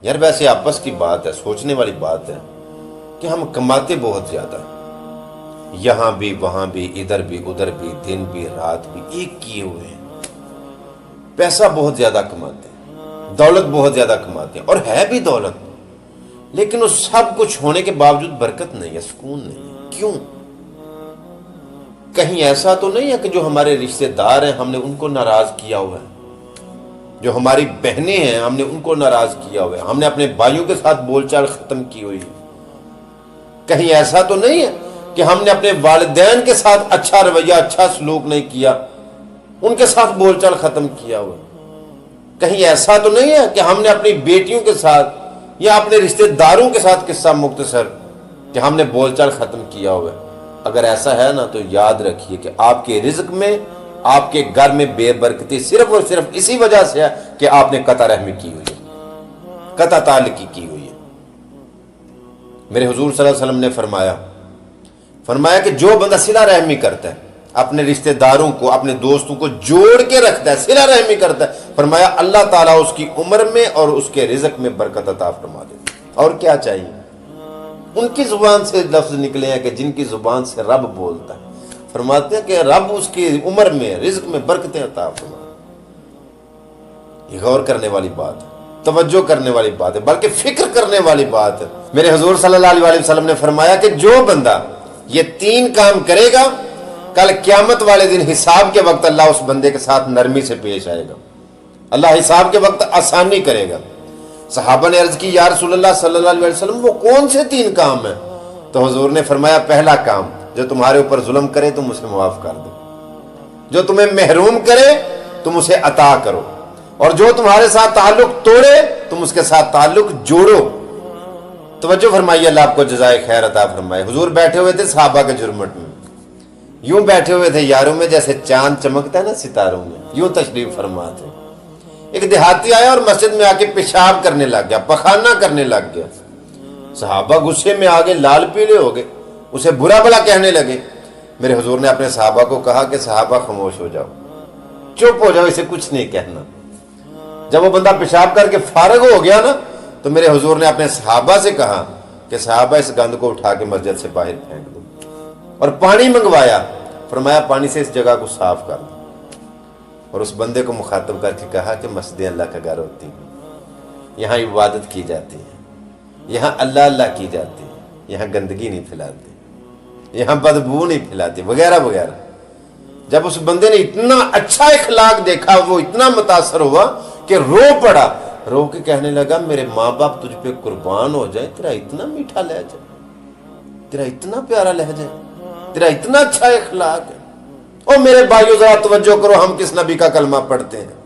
یار ویسے آپس کی بات ہے، سوچنے والی بات ہے کہ ہم کماتے بہت زیادہ ہیں، یہاں بھی وہاں بھی ادھر بھی دن بھی رات بھی ایک کیے ہوئے ہیں، پیسہ بہت زیادہ کماتے ہیں، دولت بہت زیادہ کماتے ہیں، اور ہے بھی دولت، لیکن اس سب کچھ ہونے کے باوجود برکت نہیں ہے، سکون نہیں ہے۔ کیوں؟ کہیں ایسا تو نہیں ہے کہ جو ہمارے رشتہ دار ہیں ہم نے ان کو ناراض کیا ہوا ہے، جو ہماری بہنیں ہیں ہم نے ان کو ناراض کیا ہوا ہے، ہم نے اپنے بھائیوں کے ساتھ بول چال ختم کی ہوئی ہے؟ کہیں ایسا تو نہیں ہے کہ ہم نے اپنے والدین کے ساتھ اچھا رویہ اچھا سلوک نہیں کیا، ان کے ساتھ بول چال ختم کیا ہوا ہے؟ کہیں ایسا تو نہیں ہے کہ ہم نے اپنی بیٹیوں کے ساتھ یا اپنے رشتہ داروں کے ساتھ قصہ مختصر کہ ہم نے بول چال ختم کیا ہوا ہے؟ اگر ایسا ہے نا تو یاد رکھیے کہ آپ کے رزق میں آپ کے گھر میں بے برکتی صرف اور صرف اسی وجہ سے ہے کہ آپ نے قطع رحمی کی ہوئی ہے، قطع تعلقی کی ہوئی ہے۔ میرے حضور صلی اللہ علیہ وسلم نے فرمایا کہ جو بندہ صلہ رحمی کرتا ہے، اپنے رشتہ داروں کو اپنے دوستوں کو جوڑ کے رکھتا ہے، صلہ رحمی کرتا ہے، فرمایا اللہ تعالیٰ اس کی عمر میں اور اس کے رزق میں برکت عطا فرما دیتا ہے۔ اور کیا چاہیے؟ ان کی زبان سے لفظ نکلے ہیں کہ جن کی زبان سے رب بولتا ہے، فرماتے ہیں کہ رب اس کی عمر میں رزق میں برکتیں عطا فرما۔ یہ غور کرنے والی بات ہے، توجہ کرنے والی بات ہے، بلکہ فکر کرنے والی بات ہے۔ میرے حضور صلی اللہ علیہ وسلم نے فرمایا کہ جو بندہ یہ 3 کام کرے گا، کل قیامت والے دن حساب کے وقت اللہ اس بندے کے ساتھ نرمی سے پیش آئے گا، اللہ حساب کے وقت آسانی کرے گا۔ صحابہ نے عرض کی، یا رسول اللہ صلی اللہ علیہ وسلم وہ کون سے 3 کام ہیں؟ تو حضور نے فرمایا، پہلا کام، جو تمہارے اوپر ظلم کرے تم اسے معاف کر دو، جو تمہیں محروم کرے تم اسے عطا کرو، اور جو تمہارے ساتھ تعلق توڑے تم اس کے ساتھ تعلق جوڑو۔ توجہ فرمائیے، اللہ آپ کو جزائے خیر عطا فرمائے۔ حضور بیٹھے ہوئے تھے صحابہ کے جھرمٹ میں، یوں بیٹھے ہوئے تھے یاروں میں جیسے چاند چمکتا ہے نا ستاروں میں، یوں تشریف فرما تھے۔ ایک دیہاتی آیا اور مسجد میں آ کے پیشاب کرنے لگ گیا، پخانہ کرنے لگ گیا۔ صحابہ غصے میں آگے لال پیلے ہو گئے، اسے برا بلا کہنے لگے۔ میرے حضور نے اپنے صحابہ کو کہا کہ صحابہ خاموش ہو جاؤ، چپ ہو جاؤ، اسے کچھ نہیں کہنا۔ جب وہ بندہ پیشاب کر کے فارغ ہو گیا نا تو میرے حضور نے اپنے صحابہ سے کہا کہ صحابہ اس گند کو اٹھا کے مسجد سے باہر پھینک دو، اور پانی منگوایا، فرمایا پانی سے اس جگہ کو صاف کر دو، اور اس بندے کو مخاطب کر کے کہا کہ مسجد اللہ کا گھر ہوتی ہے، یہاں عبادت کی جاتی ہے، یہاں اللہ اللہ کی جاتی ہے، یہاں گندگی نہیں پھیلاتی، یہاں بدبو نہیں پھیلاتی، وغیرہ وغیرہ۔ جب اس بندے نے اتنا اچھا اخلاق دیکھا، وہ اتنا متاثر ہوا کہ رو پڑا، رو کے کہنے لگا، میرے ماں باپ تجھ پہ قربان ہو جائے، تیرا اتنا میٹھا لہجہ، تیرا اتنا پیارا لہجہ، تیرا اتنا اچھا اخلاق ہے۔ اور میرے بھائیو ذرا توجہ کرو، ہم کس نبی کا کلمہ پڑھتے ہیں؟